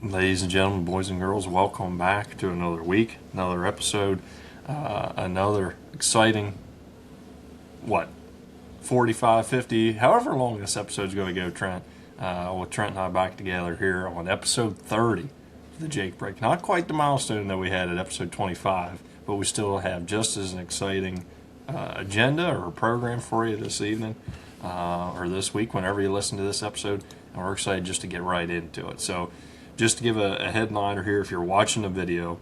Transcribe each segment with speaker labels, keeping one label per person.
Speaker 1: Ladies and gentlemen, boys and girls, welcome back to another week, another episode, another exciting, what, 45, 50, however long this episode's going to go, Trent. With Trent and I back together here on episode 30 of the Jake Break. Not quite the milestone that we had at episode 25, but we still have just as an exciting agenda or program for you this evening or this week, whenever you listen to this episode. And we're excited just to get right into it. So, just to give a headliner here, if you're watching the video,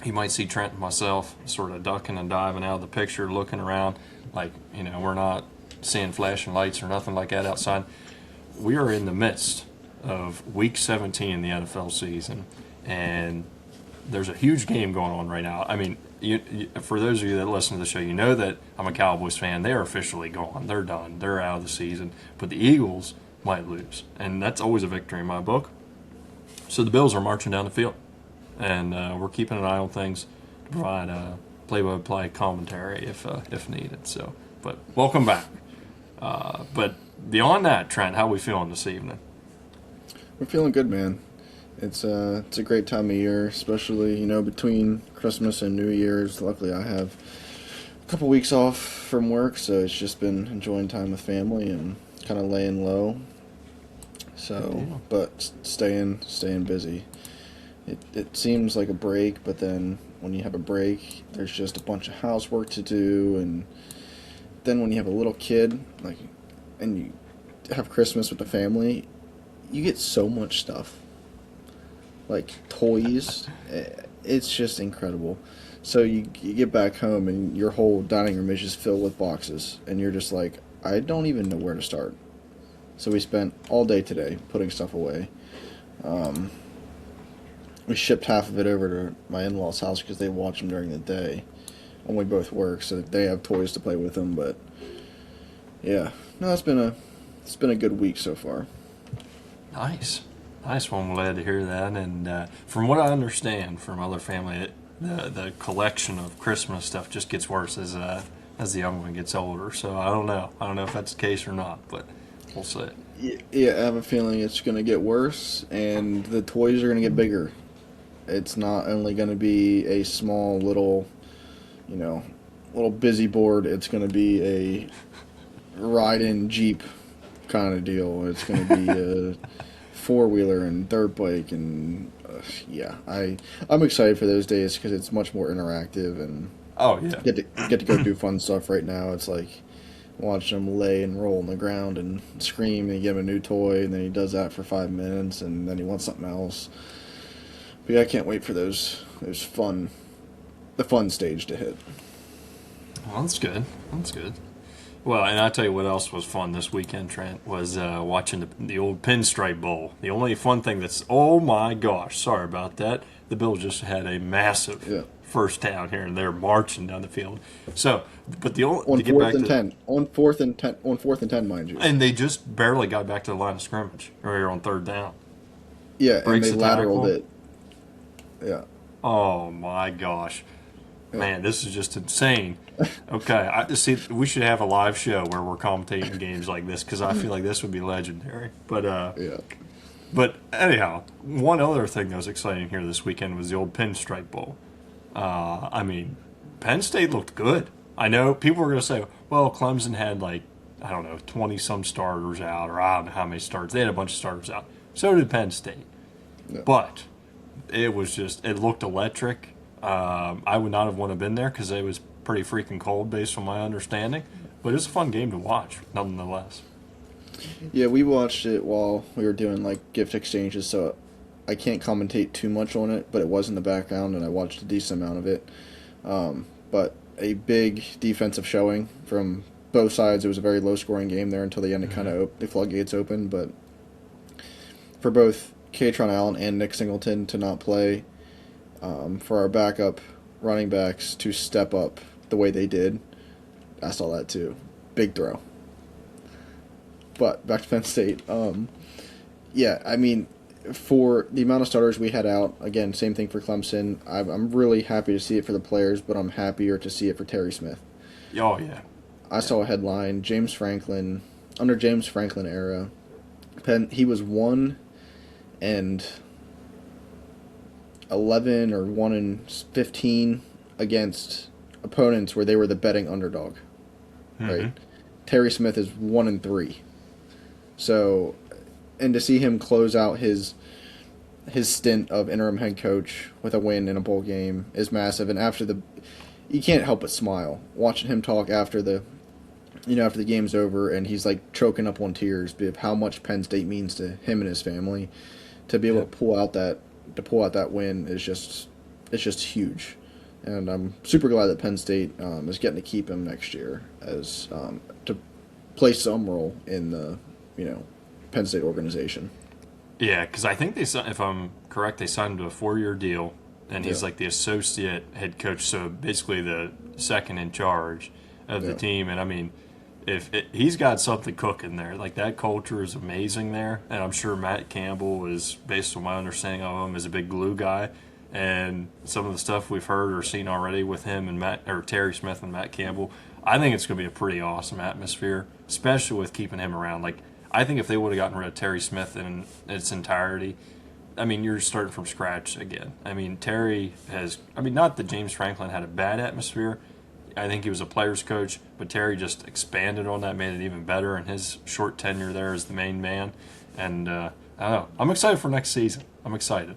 Speaker 1: you might see Trent and myself sort of ducking and diving out of the picture, looking around like, we're not seeing flashing lights or nothing like that outside. We are in the midst of week 17 in the NFL season, and there's a huge game going on right now. I mean, for those of you that listen to the show, you know that I'm a Cowboys fan. They're officially gone. They're done. They're out of the season. But the Eagles might lose, and that's always a victory in my book. So the Bills are marching down the field, and we're keeping an eye on things to provide play-by-play commentary if needed. So, but welcome back. But beyond that, Trent, how are we feeling this evening?
Speaker 2: We're feeling good, man. It's a great time of year, especially between Christmas and New Year's. Luckily, I have a couple weeks off from work, so it's just been enjoying time with family and kind of laying low. So, but staying busy. It seems like a break, but then when you have a break, there's just a bunch of housework to do, and then when you have a little kid, and you have Christmas with the family, you get so much stuff, like toys. It's just incredible. So you get back home, and your whole dining room is just filled with boxes, and you're just like, I don't even know where to start. So we spent all day today putting stuff away. We shipped half of it over to my in-laws' house because they watch them during the day. And we both work, so they have toys to play with them. But yeah, no, it's been a good week so far.
Speaker 1: Nice. Well, I'm glad to hear that. And from what I understand from other family, the collection of Christmas stuff just gets worse as the young one gets older. So I don't know. I don't know if that's the case or not, but we'll see.
Speaker 2: Yeah, I have a feeling it's going to get worse, and the toys are going to get bigger. It's not only going to be a small little busy board. It's going to be a ride-in Jeep kind of deal. It's going to be a four-wheeler and dirt bike, and I'm excited for those days because it's much more interactive and
Speaker 1: Oh yeah.
Speaker 2: get to go do fun stuff. Right now, it's like watch him lay and roll on the ground and scream, and you give him a new toy, and then he does that for 5 minutes, and then he wants something else. But yeah, I can't wait for the fun stage to hit.
Speaker 1: Well, that's good. Well, and I tell you what else was fun this weekend, Trent, was watching the old Pinstripe Bowl. The only fun thing oh my gosh, sorry about that. The Bills just had a massive first down here, and they're marching down the field. So, but the only
Speaker 2: on
Speaker 1: to get
Speaker 2: fourth
Speaker 1: back
Speaker 2: and
Speaker 1: to,
Speaker 2: 10, on fourth and 10, mind you.
Speaker 1: and they just barely got back to the line of scrimmage, or here on third down.
Speaker 2: Yeah,
Speaker 1: Breaks
Speaker 2: and they
Speaker 1: the
Speaker 2: lateraled
Speaker 1: tackle.
Speaker 2: it. Yeah.
Speaker 1: Oh my gosh. Man, this is just insane. Okay, I see. We should have a live show where we're commentating games like this because I feel like this would be legendary. But
Speaker 2: Yeah.
Speaker 1: but anyhow, one other thing that was exciting here this weekend was the old Pinstripe Bowl. I mean, Penn State looked good. I know people were going to say, well, Clemson had 20 some starters out, or I don't know how many starters. They had a bunch of starters out. So did Penn State.
Speaker 2: Yeah.
Speaker 1: But it looked electric. I would not have wanted to have been there because it was pretty freaking cold based on my understanding. But it's a fun game to watch, nonetheless.
Speaker 2: Yeah, we watched it while we were doing gift exchanges, so I can't commentate too much on it, but it was in the background, and I watched a decent amount of it. But a big defensive showing from both sides. It was a very low-scoring game there until the end. The floodgates opened, but for both Katron Allen and Nick Singleton to not play, for our backup running backs to step up the way they did, I saw that too. Big throw. But back to Penn State. Yeah, I mean, for the amount of starters we had out, again, same thing for Clemson. I'm really happy to see it for the players, but I'm happier to see it for Terry Smith.
Speaker 1: Oh, yeah.
Speaker 2: I saw a headline, under James Franklin era, he was 1 and 11 or 1-15 against opponents where they were the betting underdog. Right. Terry Smith is 1-3. So, and to see him close out his stint of interim head coach with a win in a bowl game is massive. And you can't help but smile watching him talk after the game's over, and he's like choking up on tears of how much Penn State means to him and his family. To be able to pull out that win is just huge. And I'm super glad that Penn State is getting to keep him next year as to play some role in the Penn State organization.
Speaker 1: Yeah, because I think if I'm correct, they signed him to a 4-year deal, and he's like the associate head coach, so basically the second in charge of the team. And I mean, he's got something cooking there. Like, that culture is amazing there, and I'm sure Matt Campbell is, based on my understanding of him, is a big glue guy. And some of the stuff we've heard or seen already with him and Terry Smith and Matt Campbell, I think it's going to be a pretty awesome atmosphere, especially with keeping him around. Like, I think if they would have gotten rid of Terry Smith in its entirety, I mean, you're starting from scratch again. I mean, Terry not that James Franklin had a bad atmosphere. I think he was a player's coach, but Terry just expanded on that, made it even better in his short tenure there as the main man. And I don't know. I'm excited for next season. I'm excited.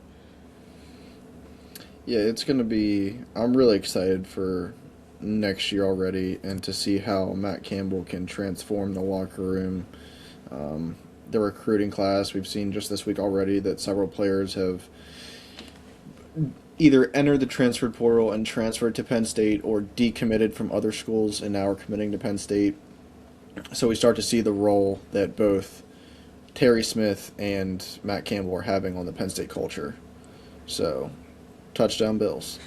Speaker 2: Yeah, it's going to be – I'm really excited for next year already and to see how Matt Campbell can transform the locker room. The recruiting class, we've seen just this week already that several players have either entered the transfer portal and transferred to Penn State or decommitted from other schools and now are committing to Penn State. So we start to see the role that both Terry Smith and Matt Campbell are having on the Penn State culture. So, touchdown Bills.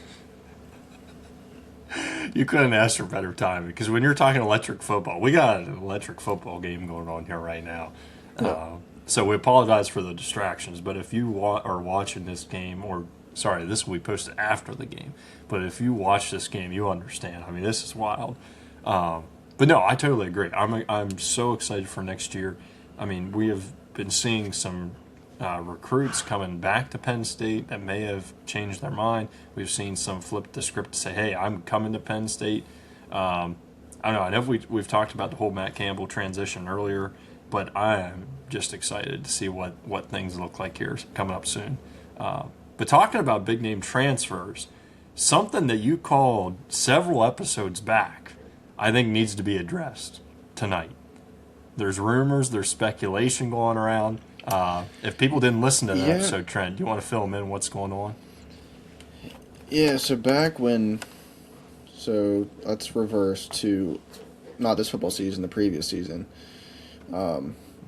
Speaker 1: You couldn't ask for better timing, because when you're talking electric football, we got an electric football game going on here right now. So we apologize for the distractions, but if you are watching this game, this will be posted after the game, but if you watch this game, you understand. I mean, this is wild. But no, I totally agree. I'm so excited for next year. I mean, we have been seeing some recruits coming back to Penn State that may have changed their mind. We've seen some flip the script to say, hey, I'm coming to Penn State. I don't know. I know we've talked about the whole Matt Campbell transition earlier, but I am just excited to see what things look like here coming up soon. But talking about big name transfers, something that you called several episodes back, I think needs to be addressed tonight. There's rumors, there's speculation going around. If people didn't listen to that episode, Trent, do you want to fill them in what's going on?
Speaker 2: Yeah, so let's reverse to not this football season, the previous season.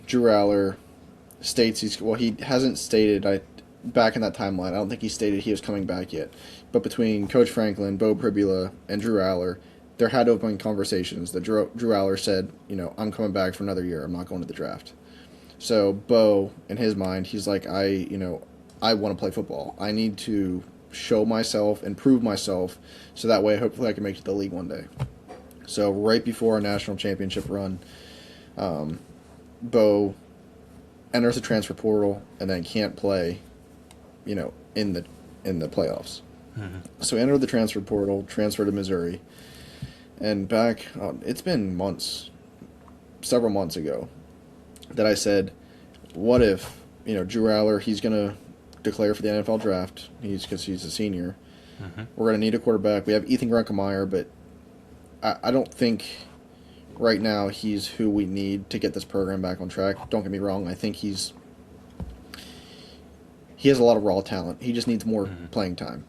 Speaker 2: Drew Aller states he hasn't stated, back in that timeline, I don't think he stated he was coming back yet. But between Coach Franklin, Beau Pribula, and Drew Aller, there had open conversations that Drew Aller said, I'm coming back for another year. I'm not going to the draft. So Beau, in his mind, he's like, I want to play football. I need to show myself and prove myself so that way hopefully I can make it to the league one day. So right before our national championship run, Beau enters the transfer portal and then can't play, in the playoffs. Mm-hmm. So he entered the transfer portal, transferred to Missouri, and it's been several months ago, that I said, what if, Drew Aller, he's going to declare for the NFL draft, because he's a senior. Mm-hmm. We're going to need a quarterback. We have Ethan Grunkemeyer, but I don't think right now he's who we need to get this program back on track. Don't get me wrong. I think he has a lot of raw talent. He just needs more playing time.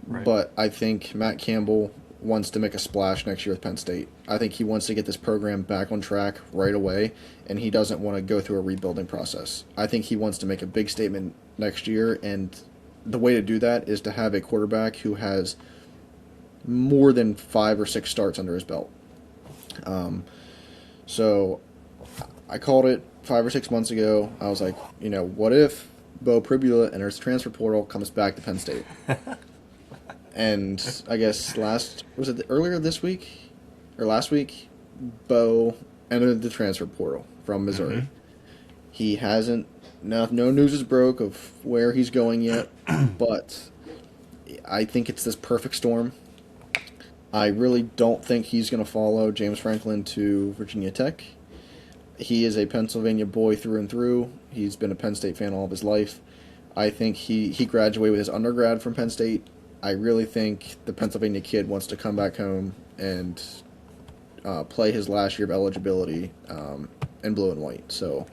Speaker 2: Right. But I think Matt Campbell wants to make a splash next year with Penn State. I think he wants to get this program back on track right away, and he doesn't want to go through a rebuilding process. I think he wants to make a big statement next year, and the way to do that is to have a quarterback who has more than 5 or 6 starts under his belt. So I called it 5 or 6 months ago. I was like, what if Beau Pribula enters the transfer portal, comes back to Penn State? And I guess earlier this week or last week, Beau entered the transfer portal from Missouri. Mm-hmm. He hasn't. No news is broke of where he's going yet, but I think it's this perfect storm. I really don't think he's going to follow James Franklin to Virginia Tech. He is a Pennsylvania boy through and through. He's been a Penn State fan all of his life. I think he graduated with his undergrad from Penn State. I really think the Pennsylvania kid wants to come back home and play his last year of eligibility in blue and white. So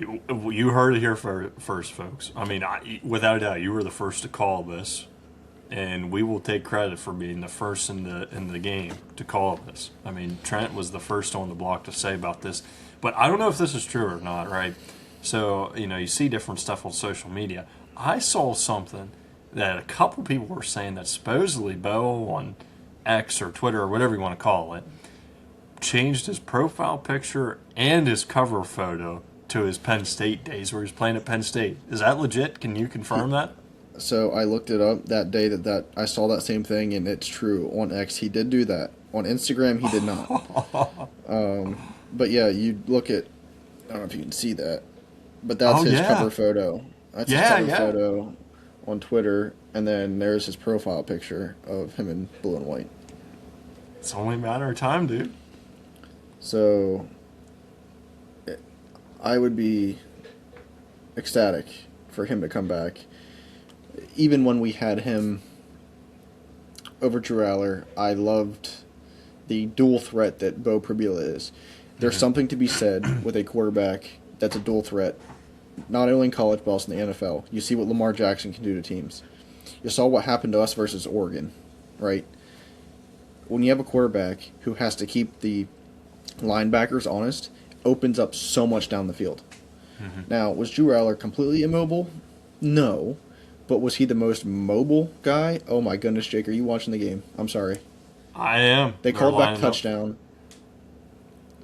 Speaker 1: You heard it here first, folks. I mean, without a doubt, you were the first to call this, and we will take credit for being the first in the game to call this. I mean, Trent was the first on the block to say about this, but I don't know if this is true or not, right? So, you see different stuff on social media. I saw something that a couple people were saying that supposedly Beau on X or Twitter or whatever you want to call it changed his profile picture and his cover photo to his Penn State days where he was playing at Penn State. Is that legit? Can you confirm that?
Speaker 2: So I looked it up that day that I saw that same thing, and it's true. On X, he did do that. On Instagram, he did not. But yeah, you look at, I don't know if you can see that, but that's his cover photo. That's his cover photo on Twitter, and then there's his profile picture of him in blue and white.
Speaker 1: It's only a matter of time, dude.
Speaker 2: So I would be ecstatic for him to come back. Even when we had him over Drew Aller, I loved the dual threat that Beau Pribula is. There's something to be said with a quarterback that's a dual threat, not only in college but also in the NFL. You see what Lamar Jackson can do to teams. You saw what happened to us versus Oregon, right? When you have a quarterback who has to keep the linebackers honest, opens up so much down the field. Now, was Drew Aller completely immobile? No. But was he the most mobile guy? Oh my goodness, Jake, are you watching the game? I'm sorry.
Speaker 1: I am.
Speaker 2: They called back touchdown.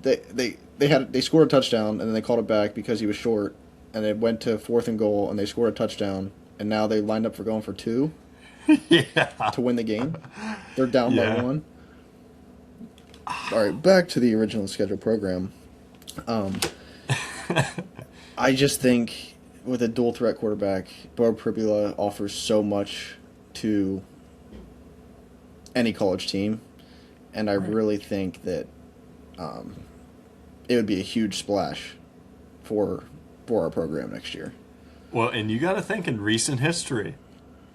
Speaker 2: They scored a touchdown, and then they called it back because he was short, and it went to 4th and goal, and they scored a touchdown, and now they lined up for going for 2 to win the game. They're down by 1. All right, back to the original scheduled program. I just think with a dual threat quarterback, Beau Pribula offers so much to any college team, and I really think that it would be a huge splash for our program next year.
Speaker 1: Well, and you got to think in recent history,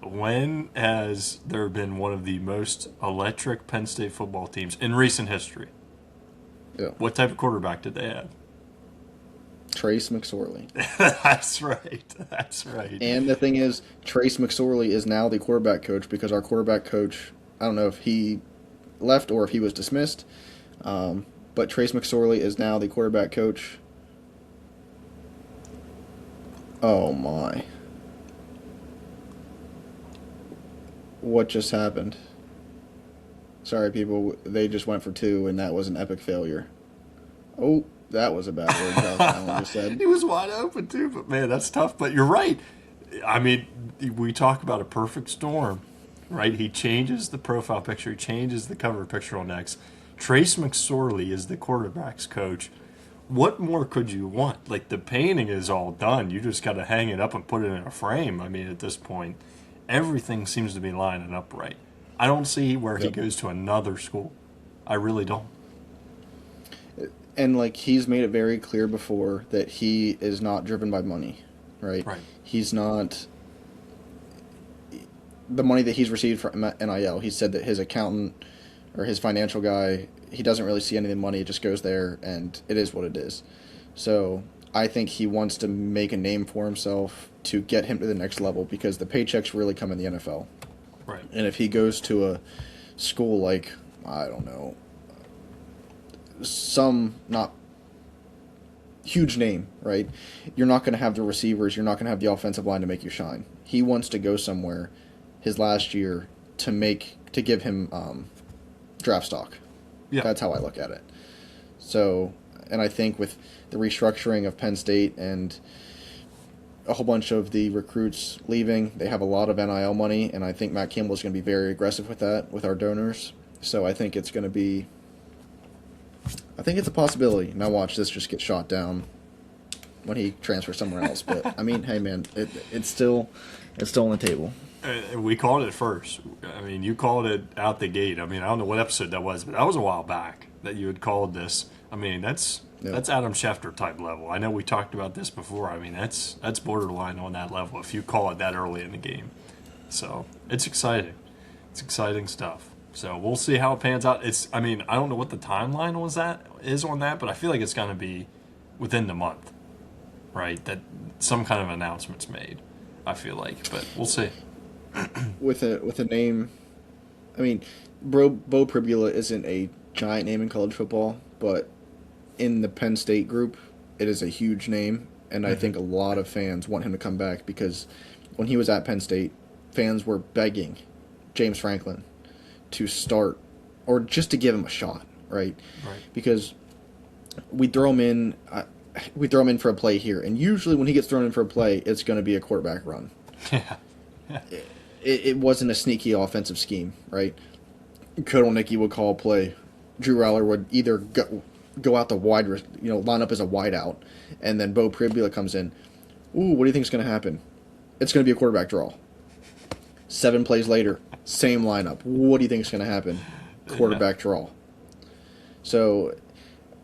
Speaker 1: when has there been one of the most electric Penn State football teams in recent history?
Speaker 2: Yeah.
Speaker 1: What type of quarterback did they have?
Speaker 2: Trace McSorley.
Speaker 1: That's right. That's right.
Speaker 2: And the thing is, Trace McSorley is now the quarterback coach because our quarterback coach, I don't know if he left or if he was dismissed, but Trace McSorley is now the quarterback coach. Oh my. What just happened? Sorry, people. They just went for 2, and that was an epic failure. Oh, that was a bad word Josh Allen just said.
Speaker 1: He was wide open, too, but, man, that's tough. But you're right. I mean, we talk about a perfect storm, right? He changes the profile picture. He changes the cover picture on X. Trace McSorley is the quarterback's coach. What more could you want? Like, the painting is all done. You just got to hang it up and put it in a frame. I mean, at this point, everything seems to be lining up right. I don't see where he goes to another school. I really don't.
Speaker 2: And, like, he's made it very clear before that he is not driven by money, right?
Speaker 1: Right.
Speaker 2: He's not... The money that he's received from NIL, he said that his accountant or his financial guy, he doesn't really see any of the money. It just goes there, and it is what it is. So I think he wants to make a name for himself to get him to the next level because the paychecks really come in the NFL.
Speaker 1: Right.
Speaker 2: And if he goes to a school like, I don't know, some not huge name, right? You're not going to have the receivers. You're not going to have the offensive line to make you shine. He wants to go somewhere his last year to give him draft stock.
Speaker 1: Yeah.
Speaker 2: That's how I look at it. So, and I think with the restructuring of Penn State and a whole bunch of the recruits leaving, they have a lot of NIL money, and I think Matt Campbell is going to be very aggressive with that, with our donors. So I think it's going to be... I think it's a possibility. Now watch this just get shot down. when he transfers somewhere else. But I mean, hey man, it's still on the table.
Speaker 1: We called it first. I mean, you called it out the gate. I mean, I don't know what episode that was, but that was a while back that you had called this. I mean,
Speaker 2: Yeah.
Speaker 1: that's Adam Schefter type level. I know we talked about this before. I mean, that's borderline on that level if you call it that early in the game. So it's exciting. It's exciting stuff. So we'll see how it pans out. I mean, I don't know what the timeline is on that, but I feel like it's going to be within the month, right? That some kind of announcement's made. I feel like, but we'll see.
Speaker 2: With a name, I mean, Bo Pribula isn't a giant name in college football, but in the Penn State group, it is a huge name, and I think a lot of fans want him to come back because when he was at Penn State, fans were begging James Franklin to start or just to give him a shot, right?
Speaker 1: Right.
Speaker 2: Because we throw him in, we throw him in for a play here, and usually when he gets thrown in for a play, it's going to be a quarterback run.
Speaker 1: Yeah.
Speaker 2: It wasn't a sneaky offensive scheme, right? Kotelnicki would call a play. Drew Rowler would either go out the wide, line up as a wide out, and then Beau Pribula comes in. Ooh, what do you think is going to happen? It's going to be a quarterback draw. 7 plays later, same lineup. What do you think is going to happen? Quarterback draw. So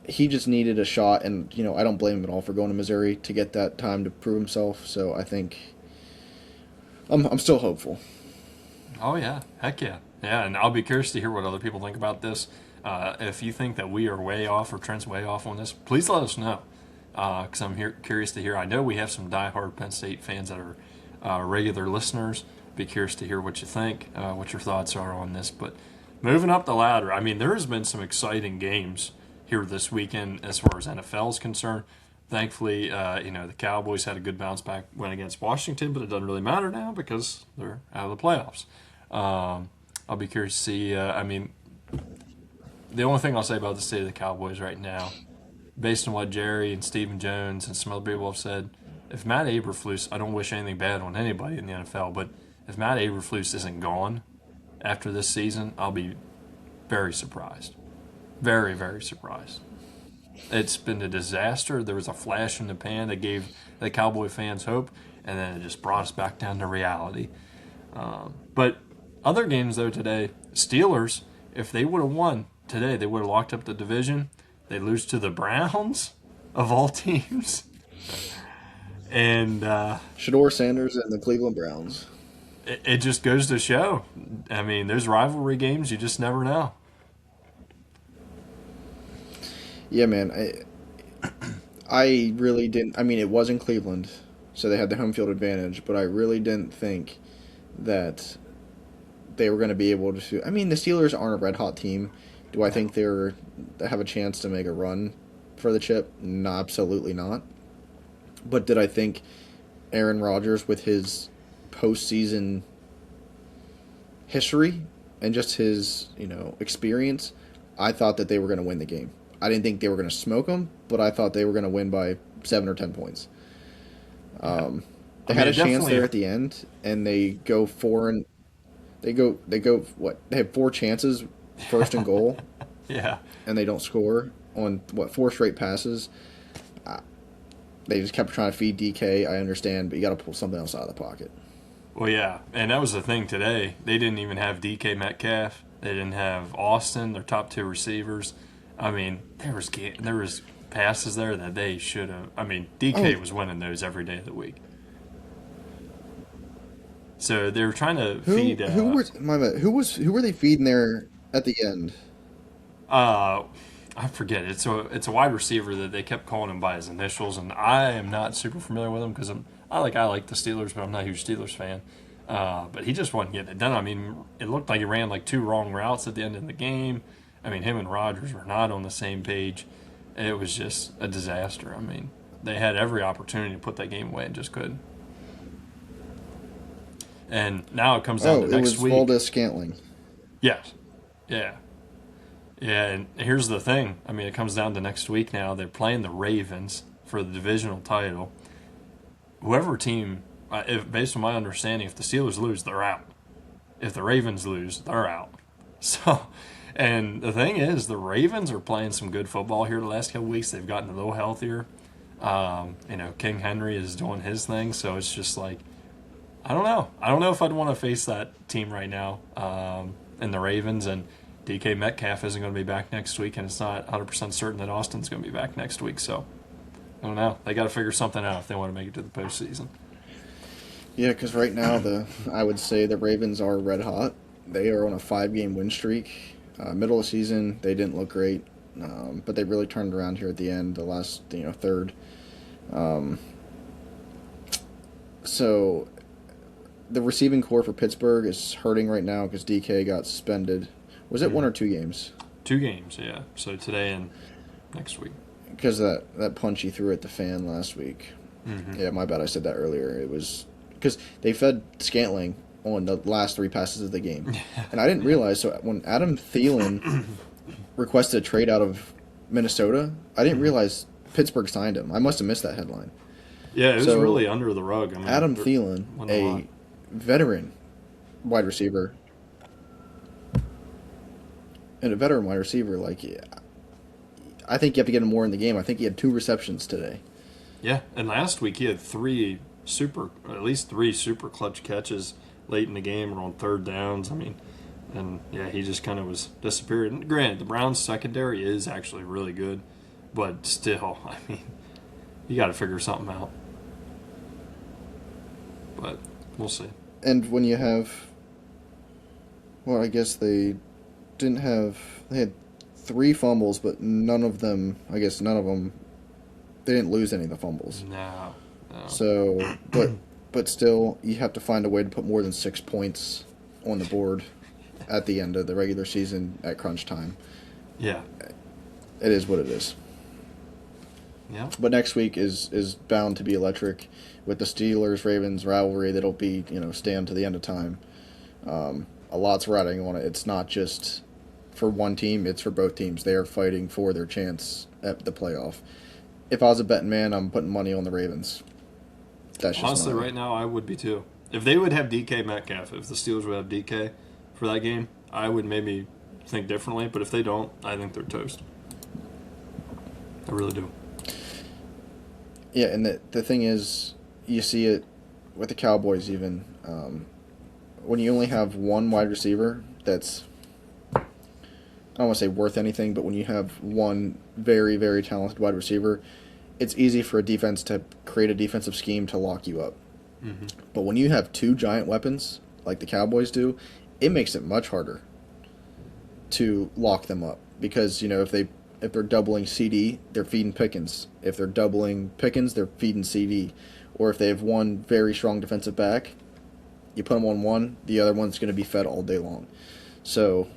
Speaker 2: he just needed a shot, and I don't blame him at all for going to Missouri to get that time to prove himself. So I think I'm still hopeful.
Speaker 1: Oh yeah, heck yeah, yeah. And I'll be curious to hear what other people think about this. If you think that we are way off or Trent's way off on this, please let us know. Because I'm curious to hear. I know we have some diehard Penn State fans that are regular listeners. Be curious to hear what you think, what your thoughts are on this. But moving up the ladder, I mean, there has been some exciting games here this weekend as far as NFL is concerned. Thankfully, the Cowboys had a good bounce back win against Washington, but it doesn't really matter now because they're out of the playoffs. I'll be curious to see. The only thing I'll say about the state of the Cowboys right now, based on what Jerry and Stephen Jones and some other people have said, if Matt Eberflus, I don't wish anything bad on anybody in the NFL, but if Matt Eberflus isn't gone after this season, I'll be very surprised. Very, very surprised. It's been a disaster. There was a flash in the pan that gave the Cowboy fans hope, and then it just brought us back down to reality. But other games, though, today, Steelers, if they would have won today, they would have locked up the division. They lose to the Browns, of all teams. And
Speaker 2: Shador Sanders and the Cleveland Browns.
Speaker 1: it just goes to show. I mean, there's rivalry games. You just never know.
Speaker 2: Yeah, man. I really didn't. I mean, it was in Cleveland, so they had the home field advantage. But I really didn't think that they were going to be able to. I mean, the Steelers aren't a red hot team. Do I think they have a chance to make a run for the chip? No, absolutely not. But did I think Aaron Rodgers, with his postseason history and just his experience, I thought that they were going to win the game. I didn't think they were going to smoke them, but I thought they were going to win by 7 or 10 points. They had a chance there at the end, and they go they go what? They have 4 chances, first and goal.
Speaker 1: Yeah.
Speaker 2: And they don't score on 4 straight passes. They just kept trying to feed DK. I understand, but you got to pull something else out of the pocket.
Speaker 1: Well, yeah, and that was the thing today. They didn't even have DK Metcalf. They didn't have Austin, their top 2 receivers. I mean, there was passes there that they should have. I mean, DK was winning those every day of the week. So they were trying to feed.
Speaker 2: Who were they feeding there at the end?
Speaker 1: I forget. It's a wide receiver that they kept calling him by his initials, and I am not super familiar with him because I like the Steelers, but I'm not a huge Steelers fan. But he just wasn't getting it done. I mean, it looked like he ran like 2 wrong routes at the end of the game. I mean, him and Rodgers were not on the same page. It was just a disaster. I mean, they had every opportunity to put that game away and just couldn't. And now it comes down to next week.
Speaker 2: It was Valdez-Scantling.
Speaker 1: Yes. Yeah. Yeah, and here's the thing. I mean, it comes down to next week now. They're playing the Ravens for the divisional title. Whoever team, based on my understanding, if the Steelers lose, they're out. If the Ravens lose, they're out. So, and the thing is, the Ravens are playing some good football here the last couple weeks. They've gotten a little healthier. King Henry is doing his thing, so it's just like I don't know. I don't know if I'd want to face that team right now. And the Ravens and DK Metcalf isn't going to be back next week, and it's not 100% certain that Austin's going to be back next week. So I don't know. They got to figure something out if they want to make it to the postseason.
Speaker 2: Yeah, because right now I would say the Ravens are red hot. They are on a 5-game win streak. Middle of the season, they didn't look great, but they really turned around here at the end, the last third. So the receiving core for Pittsburgh is hurting right now because DK got suspended. Was it 1 or 2 games?
Speaker 1: 2 games, yeah. So today and next week.
Speaker 2: Because that punch he threw at the fan last week.
Speaker 1: Mm-hmm.
Speaker 2: Yeah, my bad. I said that earlier. It was because they fed Scantling on the last 3 passes of the game, and I didn't realize. So when Adam Thielen requested a trade out of Minnesota, I didn't realize Pittsburgh signed him. I must have missed that headline.
Speaker 1: Yeah, it was really under the rug. I mean,
Speaker 2: Adam Thielen, a veteran wide receiver, and a veteran wide receiver, like I think you have to get him more in the game. I think he had 2 receptions today.
Speaker 1: Yeah, and last week he had at least three super clutch catches late in the game or on third downs. I mean, and yeah, he just kind of was disappeared. And granted, the Browns secondary is actually really good, but still, I mean, you got to figure something out. But we'll see.
Speaker 2: And when you have, well, I guess they had 3 fumbles, but none of them, they didn't lose any of the fumbles.
Speaker 1: No.
Speaker 2: So, but still, you have to find a way to put more than 6 points on the board at the end of the regular season at crunch time.
Speaker 1: Yeah.
Speaker 2: It is what it is.
Speaker 1: Yeah.
Speaker 2: But next week is bound to be electric with the Steelers-Ravens rivalry that'll be, stand to the end of time. A lot's riding on it. It's not just for one team, it's for both teams. They are fighting for their chance at the playoff. If I was a betting man, I'm putting money on the Ravens. That's just
Speaker 1: honestly, right now, I would be too. If they would have DK Metcalf, if the Steelers would have DK for that game, I would maybe think differently. But if they don't, I think they're toast. I really do.
Speaker 2: Yeah, and the thing is, you see it with the Cowboys even. When you only have one wide receiver that's, I don't want to say worth anything, but when you have one very, very talented wide receiver, it's easy for a defense to create a defensive scheme to lock you up.
Speaker 1: Mm-hmm.
Speaker 2: But when you have 2 giant weapons, like the Cowboys do, it makes it much harder to lock them up. Because, if they're doubling CD, they're feeding Pickens. If they're doubling Pickens, they're feeding CD. Or if they have one very strong defensive back, you put them on one, the other one's going to be fed all day long. So,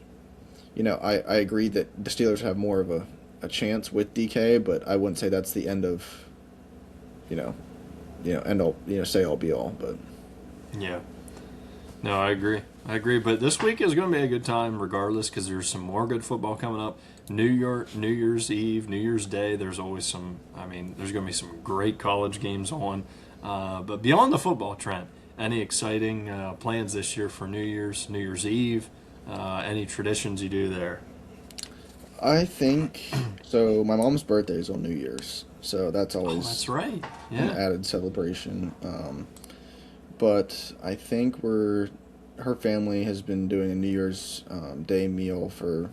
Speaker 2: I agree that the Steelers have more of a chance with DK, but I wouldn't say that's the end of, end all, say all be all. But
Speaker 1: yeah, no, I agree. But this week is going to be a good time regardless because there's some more good football coming up. New Year's Eve, New Year's Day. There's always some. I mean, there's going to be some great college games on. But beyond the football, Trent, any exciting plans this year for New Year's Eve? Any traditions you do there?
Speaker 2: I think so. My mom's birthday is on New Year's, so that's always
Speaker 1: that's right. Yeah,
Speaker 2: an added celebration. But I think her family has been doing a New Year's Day meal for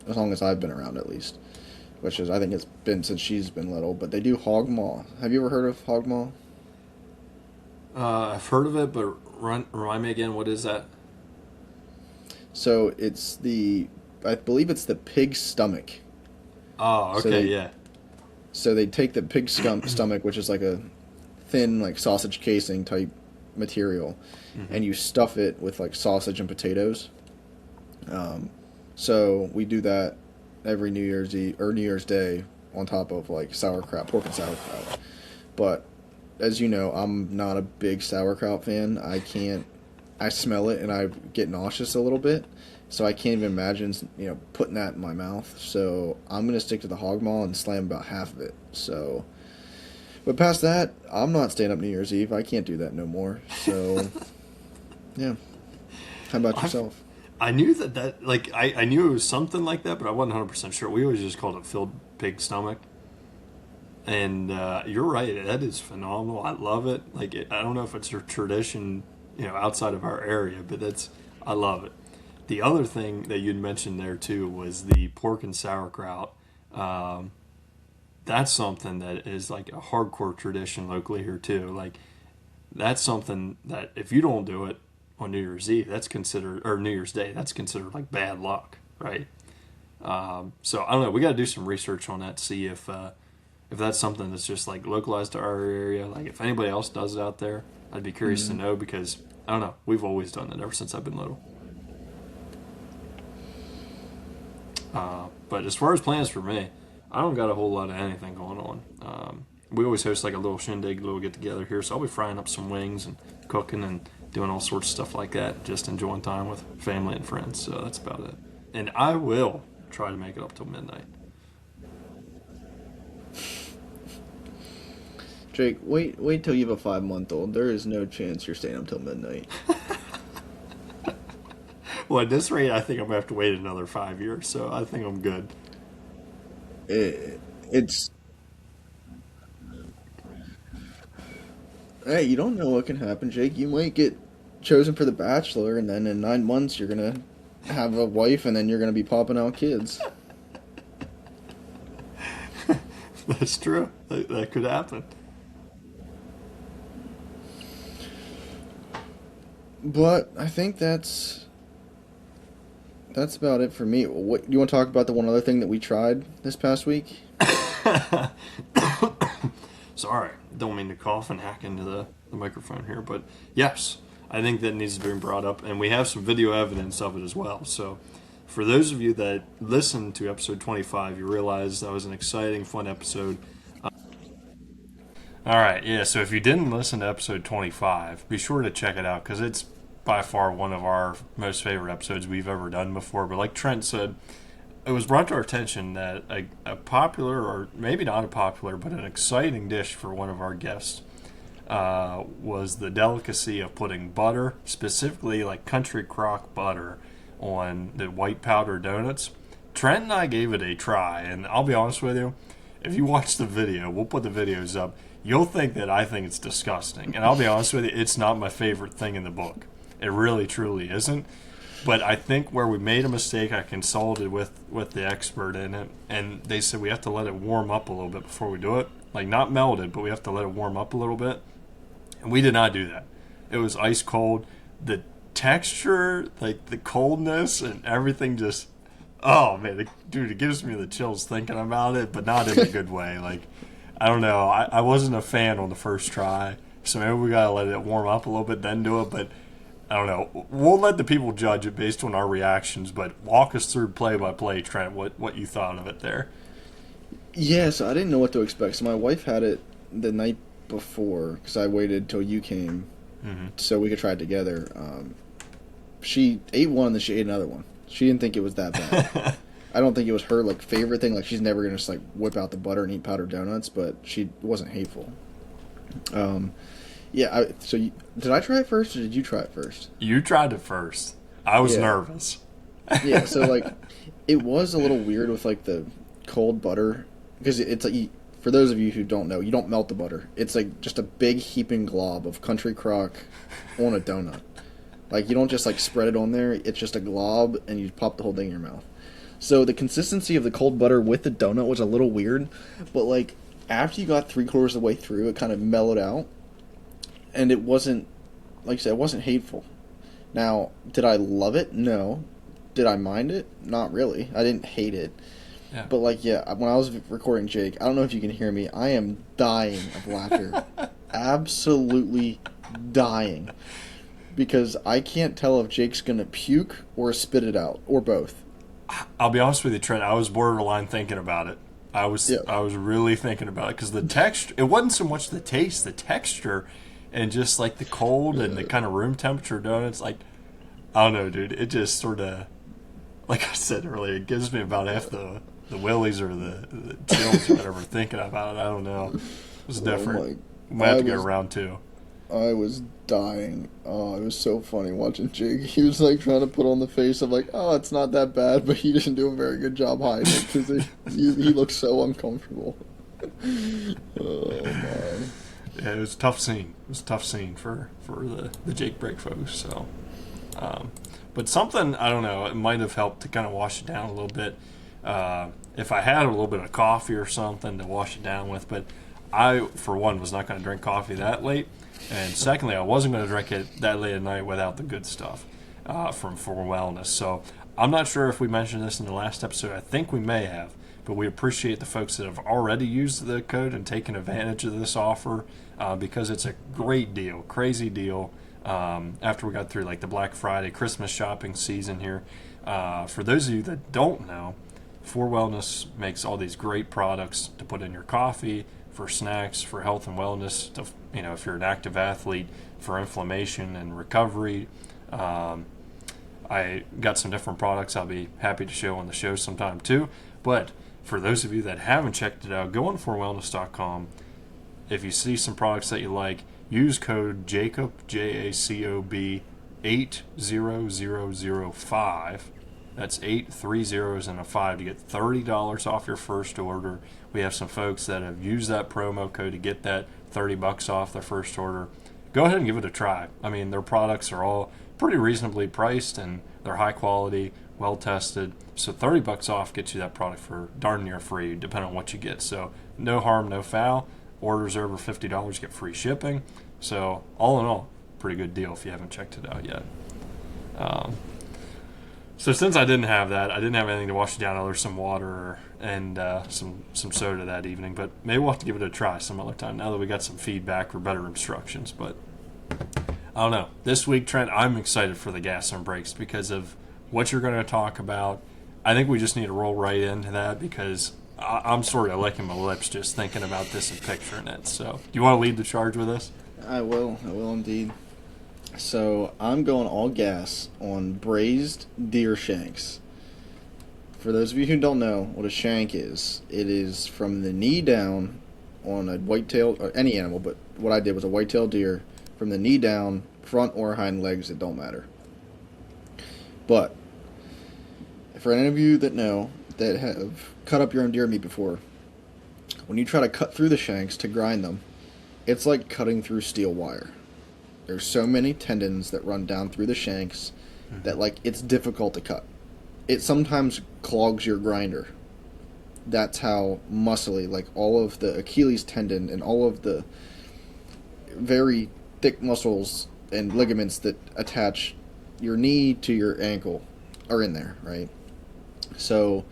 Speaker 2: as long as I've been around, at least. Which is, I think it's been since she's been little. But they do hog maw. Have you ever heard of hog maw?
Speaker 1: I've heard of it, but remind me again. What is that?
Speaker 2: So it's I believe it's the pig stomach.
Speaker 1: Oh, okay, yeah.
Speaker 2: So they take the pig stomach, which is like a thin, like sausage casing type material, and you stuff it with like sausage and potatoes. So we do that every New Year's Eve or New Year's Day on top of like sauerkraut, pork and sauerkraut. But as you know, I'm not a big sauerkraut fan. I smell it and I get nauseous a little bit. So I can't even imagine, putting that in my mouth. So I'm going to stick to the hog maw and slam about half of it. So, but past that, I'm not staying up New Year's Eve. I can't do that no more. So, yeah. How about yourself?
Speaker 1: I knew that I knew it was something like that, but I wasn't 100% sure. We always just called it filled pig stomach. And you're right. That is phenomenal. I love it. I don't know if it's a tradition, outside of our area, but I love it. The other thing that you'd mentioned there too was the pork and sauerkraut. Um, that's something that is like a hardcore tradition locally here too. Like that's something that if you don't do it on New Year's Eve, that's considered or New Year's Day, that's considered like bad luck, right? So I don't know. We got to do some research on that to see if that's something that's just like localized to our area. Like if anybody else does it out there, I'd be curious to know because I don't know. We've always done it ever since I've been little. But as far as plans for me, I don't got a whole lot of anything going on. We always host like a little shindig, a little get together here, so I'll be frying up some wings and cooking and doing all sorts of stuff like that, just enjoying time with family and friends. So that's about it. And I will try to make it up till midnight.
Speaker 2: Jake, wait till you have a 5-month-old. There is no chance you're staying up till midnight.
Speaker 1: Well, at this rate, I think I'm gonna have to wait another 5 years, so I think I'm good.
Speaker 2: It's Hey, you don't know what can happen, Jake. You might get chosen for the Bachelor, and then in 9 months you're gonna have a wife, and then you're gonna be popping out kids.
Speaker 1: That's true. That could happen.
Speaker 2: But I think that's about it for me. What you want to talk about? The one other thing that we tried this past week?
Speaker 1: Sorry, don't mean to cough and hack into the microphone here, but yes, I think that needs to be brought up, and we have some video evidence of it as well. So, for those of you that listened to episode 25, you realize that was an exciting, fun episode. All right, yeah, so if you didn't listen to episode 25, be sure to check it out because it's by far one of our most favorite episodes we've ever done before. But like Trent said, it was brought to our attention that a popular, or maybe not a popular, but an exciting dish for one of our guests was the delicacy of putting butter, specifically like country crock butter, on the white powder donuts. Trent and I gave it a try, and I'll be honest with you, if you watch the video, we'll put the videos up, you'll think that I think it's disgusting. And I'll be honest with you, it's not my favorite thing in the book. It really, truly isn't. But I think where we made a mistake, I consulted with the expert in it, and they said we have to let it warm up a little bit before we do it. Like, not melted, but we have to let it warm up a little bit. And we did not do that. It was ice cold. The texture, like the coldness and everything just, oh man, dude, it gives me the chills thinking about it, but not in a good way. Like, I don't know. I wasn't a fan on the first try, so maybe we gotta let it warm up a little bit, then do it. But I don't know. We'll let the people judge it based on our reactions. But walk us through play by play, Trent. What you thought of it there?
Speaker 2: Yeah, so I didn't know what to expect. So my wife had it the night before because I waited till you came so we could try it together. She ate one and then she ate another one. She didn't think it was that bad. I don't think it was her like favorite thing. Like she's never gonna just like whip out the butter and eat powdered donuts, but she wasn't hateful. Yeah. Did I try it first or did you try it first?
Speaker 1: You tried it first. I was
Speaker 2: Yeah.
Speaker 1: nervous.
Speaker 2: Yeah. So like, it was a little weird with like the cold butter because it's like for those of you who don't know, you don't melt the butter. It's like just a big heaping glob of country crock on a donut. Like you don't just like spread it on there. It's just a glob and you pop the whole thing in your mouth. So the consistency of the cold butter with the donut was a little weird, but like after you got 3/4 of the way through, it kind of mellowed out, and it wasn't, like I said, it wasn't hateful. Now, did I love it? No. Did I mind it? Not really. I didn't hate it.
Speaker 1: Yeah.
Speaker 2: But like, yeah, when I was recording Jake, I don't know if you can hear me. I am dying of laughter, absolutely dying, because I can't tell if Jake's gonna puke or spit it out or both.
Speaker 1: I'll be honest with you, Trent. I was borderline thinking about it.
Speaker 2: Yeah.
Speaker 1: I was really thinking about it because the texture. It wasn't so much the taste, the texture, and just like the cold and the kind of room temperature donuts. Like I don't know, dude. It just sort of, like I said earlier, it gives me about half the willies or the chills or whatever thinking about it. I don't know. It was different. Might have to go round two.
Speaker 2: I was dying. Oh, it was so funny watching Jake. He was like trying to put on the face of like, oh, it's not that bad, but he didn't do a very good job hiding it because he looked so uncomfortable. Oh my.
Speaker 1: Yeah, it was a tough scene. It was a tough scene for the Jake break folks. So, um, but something I don't know. It might have helped to kind of wash it down a little bit. If I had a little bit of coffee or something to wash it down with, but I, for one, was not going to drink coffee that late, and secondly, I wasn't going to drink it that late at night without the good stuff from For Wellness. So I'm not sure if we mentioned this in the last episode. I think we may have, but we appreciate the folks that have already used the code and taken advantage of this offer because it's a great deal, crazy deal. After we got through like the Black Friday, Christmas shopping season here, for those of you that don't know, For Wellness makes all these great products to put in your coffee, for snacks, for health and wellness. To, if you're an active athlete, for inflammation and recovery. I got some different products I'll be happy to show on the show sometime too. But for those of you that haven't checked it out, go on forwellness.com. If you see some products that you like, use code JACOB, JACOB 80005. That's 8 3 zeros and a 5 to get $30 off your first order. We have some folks that have used that promo code to get that $30 off their first order. Go ahead and give it a try. I mean, their products are all pretty reasonably priced and they're high quality, well tested. So $30 off gets you that product for darn near free, depending on what you get. So no harm, no foul. Orders over $50 get free shipping. So all in all, pretty good deal if you haven't checked it out yet. So since I didn't have that, I didn't have anything to wash it down other than some water and some soda that evening. But maybe we'll have to give it a try some other time now that we got some feedback or better instructions. But I don't know. This week, Trent, I'm excited for the gas and brakes because of what you're going to talk about. I think we just need to roll right into that because I'm sort of licking my lips just thinking about this and picturing it. So do you want to lead the charge with us?
Speaker 2: I will indeed. So I'm going all gas on braised deer shanks. For those of you who don't know what a shank is, it is from the knee down on a whitetail, or any animal, but what I did was a whitetail deer, from the knee down, front or hind legs, it don't matter. But for any of you that know, that have cut up your own deer meat before, when you try to cut through the shanks to grind them, it's like cutting through steel wire. There's so many tendons that run down through the shanks that it's difficult to cut. It sometimes clogs your grinder. That's how muscly, all of the Achilles tendon and all of the very thick muscles and ligaments that attach your knee to your ankle are in there, right? So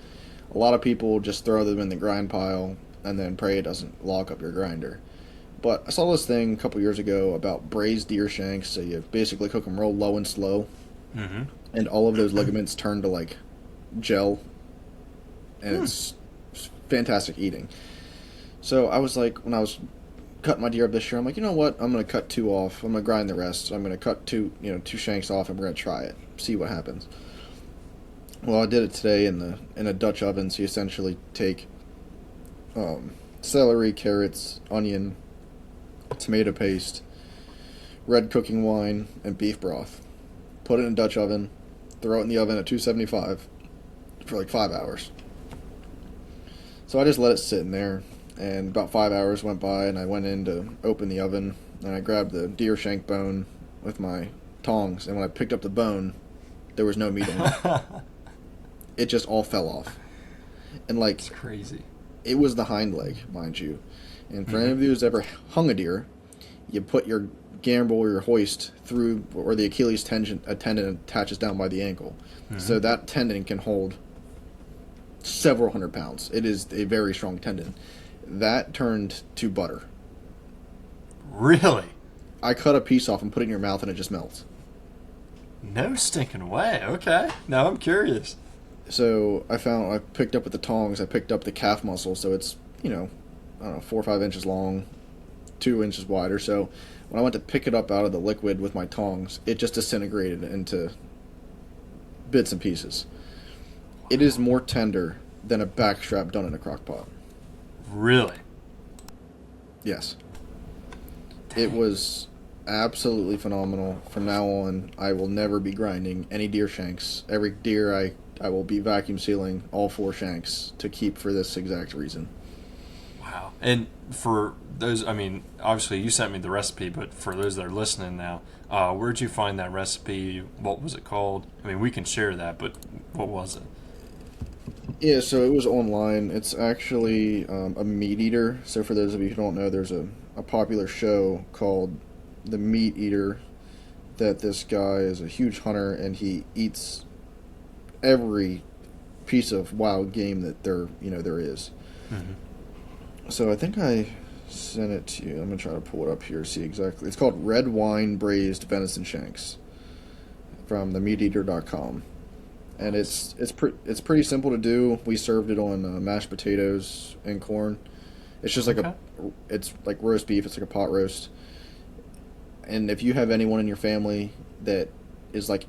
Speaker 2: a lot of people just throw them in the grind pile and then pray it doesn't log up your grinder. But I saw this thing a couple years ago about braised deer shanks. So you basically cook them real low and slow, and all of those ligaments turn to gel, and it's fantastic eating. So I was like, when I was cutting my deer up this year, I'm like, you know what? I'm gonna cut two off. I'm gonna grind the rest. So I'm gonna cut two shanks off, and we're gonna try it, see what happens. Well, I did it today in a Dutch oven. So you essentially take celery, carrots, onion, tomato paste, red cooking wine, and beef broth. Put it in a Dutch oven, throw it in the oven at 275 for 5 hours. So I just let it sit in there, and about 5 hours went by, and I went in to open the oven, and I grabbed the deer shank bone with my tongs, and when I picked up the bone, there was no meat on it. It just all fell off. And
Speaker 1: it's crazy.
Speaker 2: It was the hind leg, mind you. And for any of you who's ever hung a deer, you put your gambrel or your hoist through where the Achilles tendon attaches down by the ankle. So that tendon can hold several hundred pounds. It is a very strong tendon. That turned to butter.
Speaker 1: Really?
Speaker 2: I cut a piece off and put it in your mouth and it just melts.
Speaker 1: No stinking way. Okay. Now I'm curious.
Speaker 2: So I picked up with the tongs, I picked up the calf muscle, so it's, I don't know, 4 or 5 inches long, 2 inches wider. So when I went to pick it up out of the liquid with my tongs, it just disintegrated into bits and pieces. It is more tender than a backstrap done in a crock pot.
Speaker 1: Really?
Speaker 2: Yes. Dang. It was absolutely phenomenal. From now on, I will never be grinding any deer shanks. Every deer I will be vacuum sealing all 4 shanks to keep for this exact reason.
Speaker 1: Wow. And for those, I mean, obviously you sent me the recipe, but for those that are listening now, where'd you find that recipe? What was it called? I mean, we can share that, but what was it?
Speaker 2: Yeah, so it was online. It's actually a meat eater. So for those of you who don't know, there's a popular show called The Meat Eater that this guy is a huge hunter and he eats every piece of wild game that there is.
Speaker 1: Hmm.
Speaker 2: So I think I sent it to you. I'm gonna try to pull it up here, see exactly. It's called Red Wine Braised Venison Shanks from themeateater.com. And it's pretty simple to do. We served it on mashed potatoes and corn. It's just like
Speaker 1: Okay.
Speaker 2: it's like roast beef. It's like a pot roast. And if you have anyone in your family that is like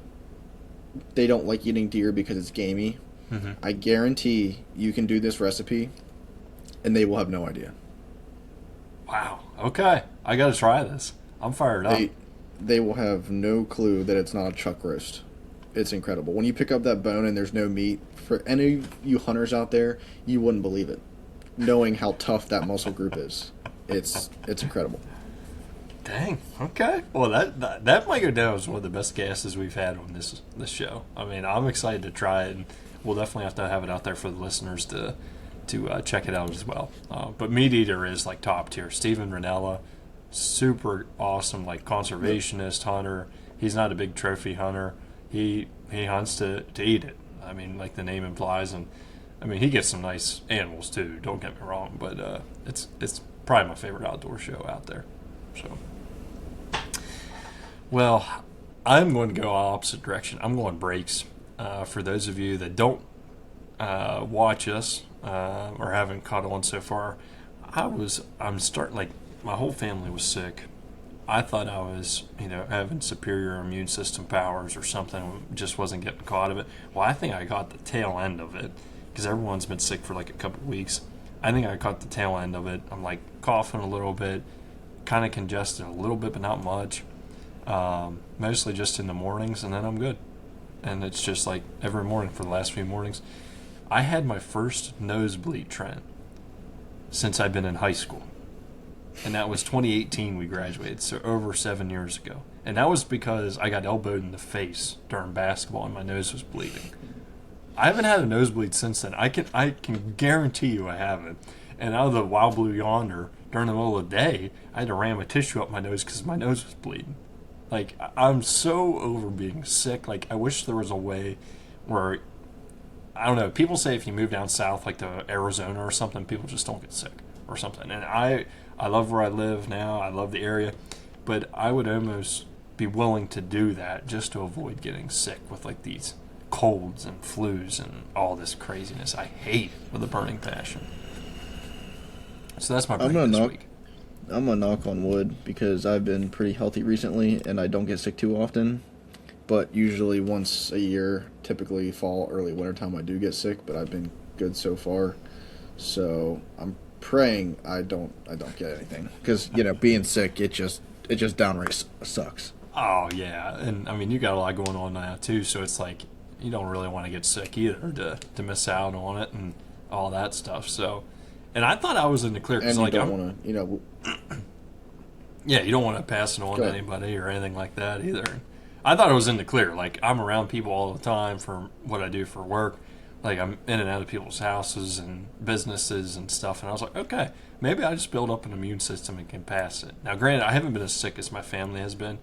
Speaker 2: they don't like eating deer because it's gamey,
Speaker 1: Hmm.
Speaker 2: I guarantee you can do this recipe, and they will have no idea.
Speaker 1: Wow. Okay. I got to try this. I'm fired up.
Speaker 2: They will have no clue that it's not a chuck roast. It's incredible. When you pick up that bone and there's no meat, for any of you hunters out there, you wouldn't believe it, knowing how tough that muscle group is. It's incredible.
Speaker 1: Dang. Okay. Well, that might go down as one of the best guesses we've had on this show. I mean, I'm excited to try it, and we'll definitely have to have it out there for the listeners to check it out as well. But Meat Eater is like top tier. Steven Ranella, super awesome, like conservationist hunter. He's not a big trophy hunter. He hunts to eat it. I mean, like the name implies, and I mean he gets some nice animals too. Don't get me wrong, but it's probably my favorite outdoor show out there. So, well, I'm going to go opposite direction. I'm going breaks. For those of you that don't watch us or haven't caught on so far, I'm starting like my whole family was sick. I thought I was, having superior immune system powers or something, just wasn't getting caught of it. Well, I think I got the tail end of it because everyone's been sick for like a couple weeks. I think I caught the tail end of it. I'm like coughing a little bit, kind of congested a little bit, but not much. Mostly just in the mornings, and then I'm good. And it's just like every morning for the last few mornings. I had my first nosebleed, Trent, since I've been in high school. And that was 2018 we graduated, so over 7 years ago. And that was because I got elbowed in the face during basketball and my nose was bleeding. I haven't had a nosebleed since then. I can guarantee you I haven't. And out of the wild blue yonder, during the middle of the day, I had to ram a tissue up my nose because my nose was bleeding. Like, I'm so over being sick. Like, I wish there was a way where, I don't know, people say if you move down south, like to Arizona or something, people just don't get sick or something. And I love where I live now. I love the area. But I would almost be willing to do that just to avoid getting sick with like these colds and flus and all this craziness. I hate it with a burning passion. So that's my
Speaker 2: I'm
Speaker 1: break
Speaker 2: gonna
Speaker 1: this
Speaker 2: knock.
Speaker 1: week.
Speaker 2: I'm gonna knock on wood because I've been pretty healthy recently and I don't get sick too often. But usually once a year, typically fall, early wintertime, I do get sick. But I've been good so far. So I'm praying I don't get anything because being sick it just downright sucks.
Speaker 1: Oh yeah, and I mean you got a lot going on now too, so it's like you don't really want to get sick either to miss out on it and all that stuff. So, and I thought I was in the clear
Speaker 2: And
Speaker 1: because
Speaker 2: you
Speaker 1: like
Speaker 2: don't
Speaker 1: I'm
Speaker 2: want to
Speaker 1: yeah, you don't want to pass it on
Speaker 2: go
Speaker 1: to
Speaker 2: ahead.
Speaker 1: anybody or anything like that either. I thought I was in the clear. Like I'm around people all the time for what I do for work. Like I'm in and out of people's houses and businesses and stuff, and I was like, okay, maybe I just build up an immune system and can pass it. Now, granted, I haven't been as sick as my family has been,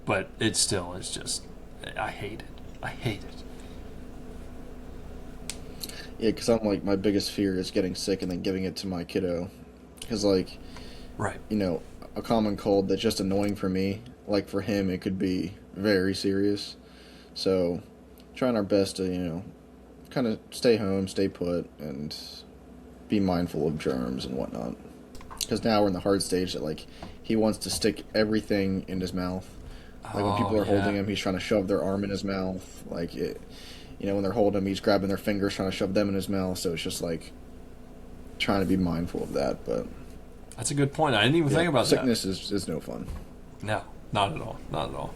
Speaker 1: but it still is just, I hate it. I hate it.
Speaker 2: Yeah, because I'm like my biggest fear is getting sick and then giving it to my kiddo. Because like
Speaker 1: Right.
Speaker 2: a common cold that's just annoying for me, like for him it could be very serious. So trying our best to kind of stay home, stay put, and be mindful of germs and whatnot. Because now we're in the hard stage that like he wants to stick everything in his mouth. Like when people
Speaker 1: Oh
Speaker 2: are holding
Speaker 1: yeah.
Speaker 2: him, he's trying to shove their arm in his mouth. Like it, when they're holding him, he's grabbing their fingers, trying to shove them in his mouth. So it's just like trying to be mindful of that. But
Speaker 1: That's a good point. I didn't even
Speaker 2: yeah,
Speaker 1: think about that.
Speaker 2: sickness is no fun.
Speaker 1: No, not at all. Not at all.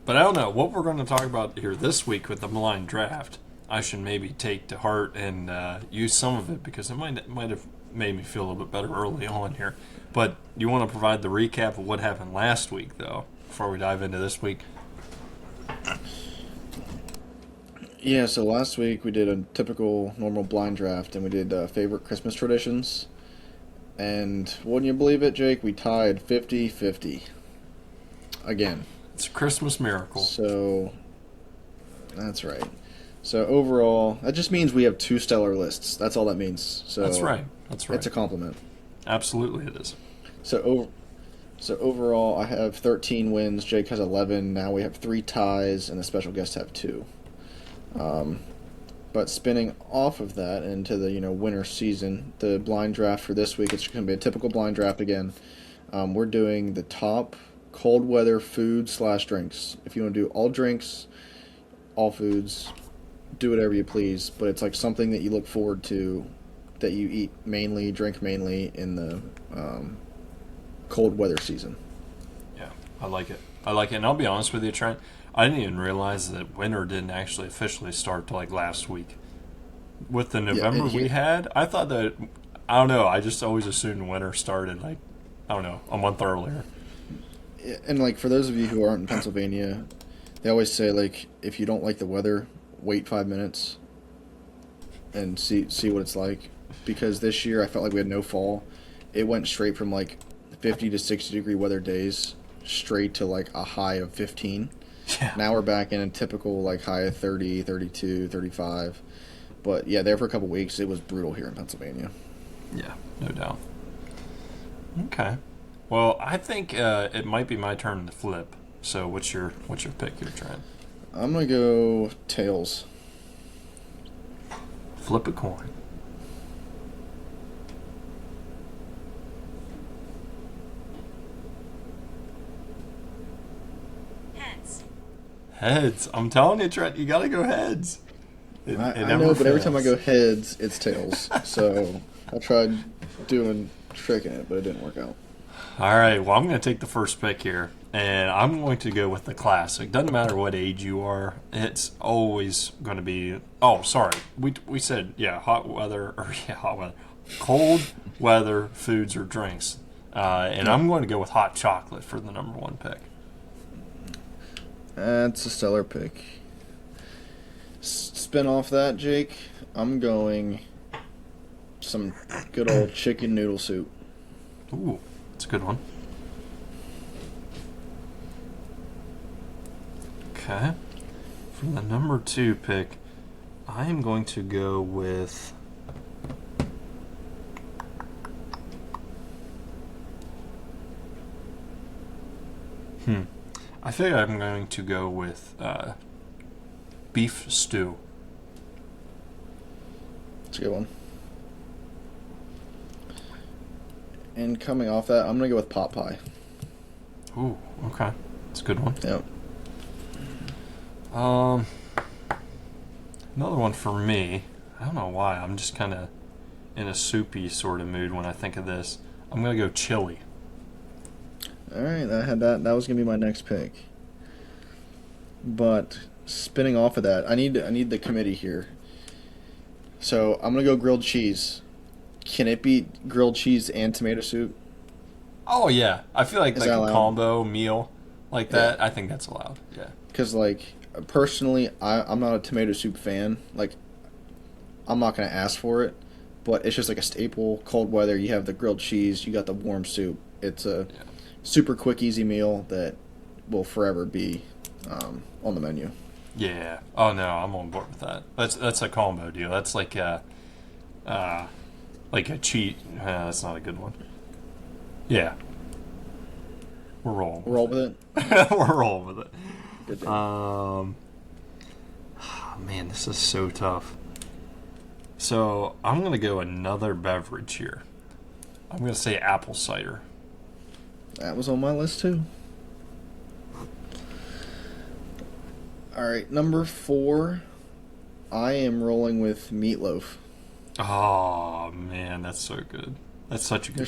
Speaker 1: But I don't know what we're going to talk about here this week with the blind draft. I should maybe take to heart and use some of it because it might have made me feel a little bit better early on here. But you want to provide the recap of what happened last week, though, before we dive into this week?
Speaker 2: Yeah, so last week we did a typical normal blind draft, and we did favorite Christmas traditions. And wouldn't you believe it, Jake? We tied 50-50 again.
Speaker 1: It's a Christmas miracle.
Speaker 2: So that's right. So overall, that just means we have two stellar lists. That's all that means. So
Speaker 1: That's right. That's right.
Speaker 2: It's a compliment.
Speaker 1: Absolutely, it is.
Speaker 2: So overall, I have 13 wins. Jake has 11. Now we have 3 ties, and the special guests have 2. But spinning off of that into the winter season, the blind draft for this week, it's going to be a typical blind draft again. We're doing the top cold weather food/drinks. If you want to do all drinks, all foods, do whatever you please. But it's like something that you look forward to, that you eat mainly, drink mainly in the cold weather season.
Speaker 1: Yeah, I like it. And I'll be honest with you, Trent. I didn't even realize that winter didn't actually officially start till like last week. With the November we had, I thought that, I don't know, I just always assumed winter started like, I don't know, a month earlier.
Speaker 2: And like for those of you who aren't in Pennsylvania, they always say like if you don't like the weather, wait 5 minutes and see what it's like. Because this year I felt like we had no fall. It went straight from like 50 to 60 degree weather days straight to like a high of 15.
Speaker 1: Yeah.
Speaker 2: Now we're back in a typical like high of 30, 32, 35. But yeah, there for a couple weeks it was brutal here in Pennsylvania.
Speaker 1: Yeah, no doubt. Okay. Well, I think it might be my turn to flip. So what's your pick here, Trent?
Speaker 2: I'm gonna go tails.
Speaker 1: Flip a coin. Heads. I'm telling you, Trent, you gotta go heads.
Speaker 2: I know, but every time I go heads, it's tails. So I tried tricking it, but it didn't work out.
Speaker 1: All right, well, I'm going to take the first pick here, and I'm going to go with the classic. Doesn't matter what age you are, it's always going to be. Oh, sorry, we said hot weather cold weather foods or drinks, and I'm going to go with hot chocolate for the number 1 pick.
Speaker 2: That's a stellar pick. Spin off that, Jake. I'm going some good old chicken noodle soup.
Speaker 1: Ooh, that's a good one. Okay. For the number 2 pick, I am going to go with I think I'm going to go with beef stew.
Speaker 2: That's a good one. And coming off that, I'm going to go with pot pie.
Speaker 1: Ooh, okay. That's a good one.
Speaker 2: Yep.
Speaker 1: Another one for me. I don't know why. I'm just kind of in a soupy sort of mood when I think of this. I'm going to go chili.
Speaker 2: All right, that was going to be my next pick. But spinning off of that, I need the committee here. So I'm going to go grilled cheese. Can it be grilled cheese and tomato soup?
Speaker 1: Oh, yeah. I feel like a
Speaker 2: allowed?
Speaker 1: combo meal like that, I think that's allowed. Yeah.
Speaker 2: Because, like, personally, I'm not a tomato soup fan. Like, I'm not going to ask for it. But it's just like a staple. Cold weather, you have the grilled cheese, you got the warm soup. It's a super quick, easy meal that will forever be on the menu.
Speaker 1: Yeah. Oh, no, I'm on board with that. That's a combo deal. That's like a cheat. That's not a good one. Yeah. We're rolling.
Speaker 2: Roll with it?
Speaker 1: We're rolling with it.
Speaker 2: Good thing.
Speaker 1: Man, this is so tough. So I'm going to go another beverage here. I'm going to say apple cider.
Speaker 2: That was on my list too. All right, number 4. I am rolling with meatloaf.
Speaker 1: Oh man, that's so good. That's such a good.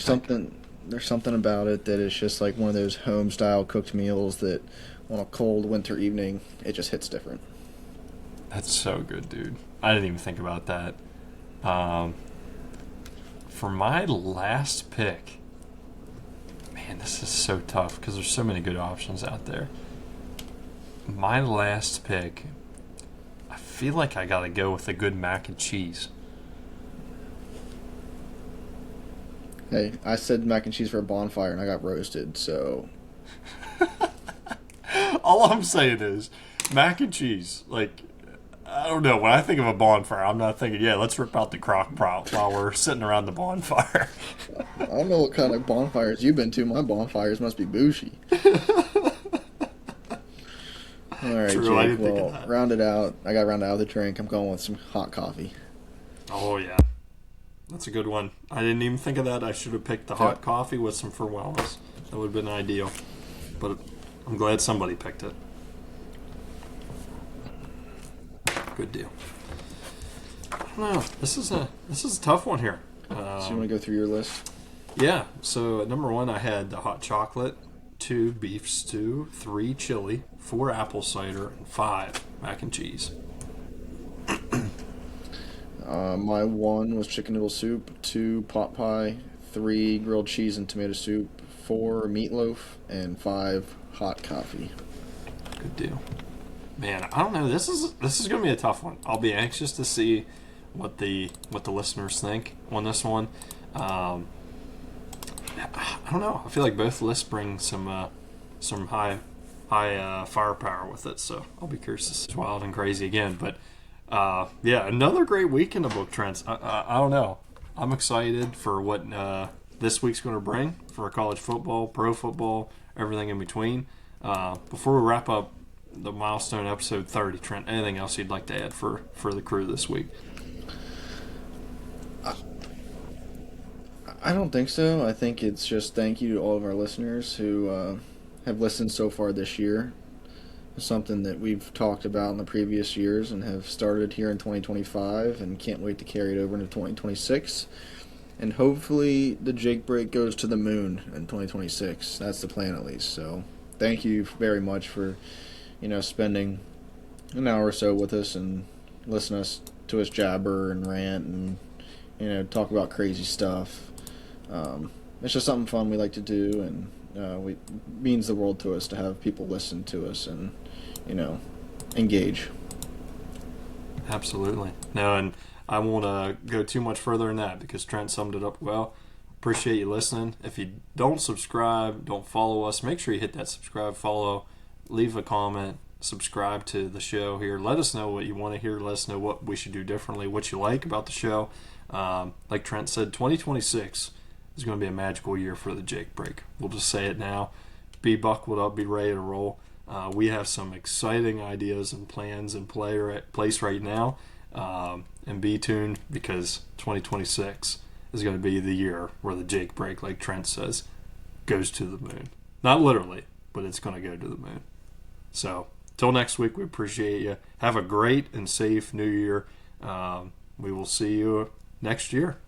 Speaker 2: There's something about it that is just like one of those home style cooked meals that on a cold winter evening it just hits different.
Speaker 1: That's so good, dude. I didn't even think about that. For my last pick, man, this is so tough because there's so many good options out there. My last pick, I feel like I got to go with a good mac and cheese.
Speaker 2: Hey, I said mac and cheese for a bonfire and I got roasted, so
Speaker 1: All I'm saying is mac and cheese. Like, I don't know. When I think of a bonfire, I'm not thinking, yeah, let's rip out the crock pot while we're sitting around the bonfire.
Speaker 2: I don't know what kind of bonfires you've been to. My bonfires must be bougie. All right,
Speaker 1: True, I
Speaker 2: Jake.
Speaker 1: didn't think of
Speaker 2: Well,
Speaker 1: that.
Speaker 2: round it out. I got rounded out with the drink. I'm going with some hot coffee.
Speaker 1: Oh, yeah. That's a good one. I didn't even think of that. I should have picked the
Speaker 2: Yeah.
Speaker 1: hot coffee with some for wellness. That would have been ideal. But I'm glad somebody picked it. Good deal. I don't know. This is a tough one here.
Speaker 2: So you want to go through your list?
Speaker 1: Yeah. So at number one, I had the hot chocolate, 2 beef stew, 3 chili, 4 apple cider, and 5 mac and cheese.
Speaker 2: My one was chicken noodle soup, 2 pot pie, 3 grilled cheese and tomato soup, 4 meatloaf, and 5 hot coffee.
Speaker 1: Good deal. Man, I don't know. This is going to be a tough one. I'll be anxious to see what the listeners think on this one. I don't know. I feel like both lists bring some high firepower with it, so I'll be curious to see. It's wild and crazy again, but yeah, another great week in the book trends. I don't know. I'm excited for what this week's going to bring for college football, pro football, everything in between. Before we wrap up the milestone episode 30, Trent, anything else you'd like to add for the crew this week?
Speaker 2: I don't think so. I think it's just thank you to all of our listeners who have listened so far this year. It's something that we've talked about in the previous years and have started here in 2025 and can't wait to carry it over into 2026. And hopefully the Jake break goes to the moon in 2026. That's the plan at least. So thank you very much for spending an hour or so with us and listen to us jabber and rant and talk about crazy stuff. It's just something fun we like to do, and it means the world to us to have people listen to us and engage.
Speaker 1: Absolutely. No, and I won't go too much further than that because Trent summed it up well. Appreciate you listening. If you don't subscribe, don't follow us, make sure you hit that subscribe, follow, leave a comment, subscribe to the show here. Let us know what you want to hear. Let us know what we should do differently, what you like about the show. Like Trent said, 2026 is going to be a magical year for the Jake break. We'll just say it now. Be buckled up, be ready to roll. We have some exciting ideas and plans in place right now. And be tuned because 2026 is going to be the year where the Jake break, like Trent says, goes to the moon. Not literally, but it's going to go to the moon. So, till next week, we appreciate you. Have a great and safe new year. We will see you next year.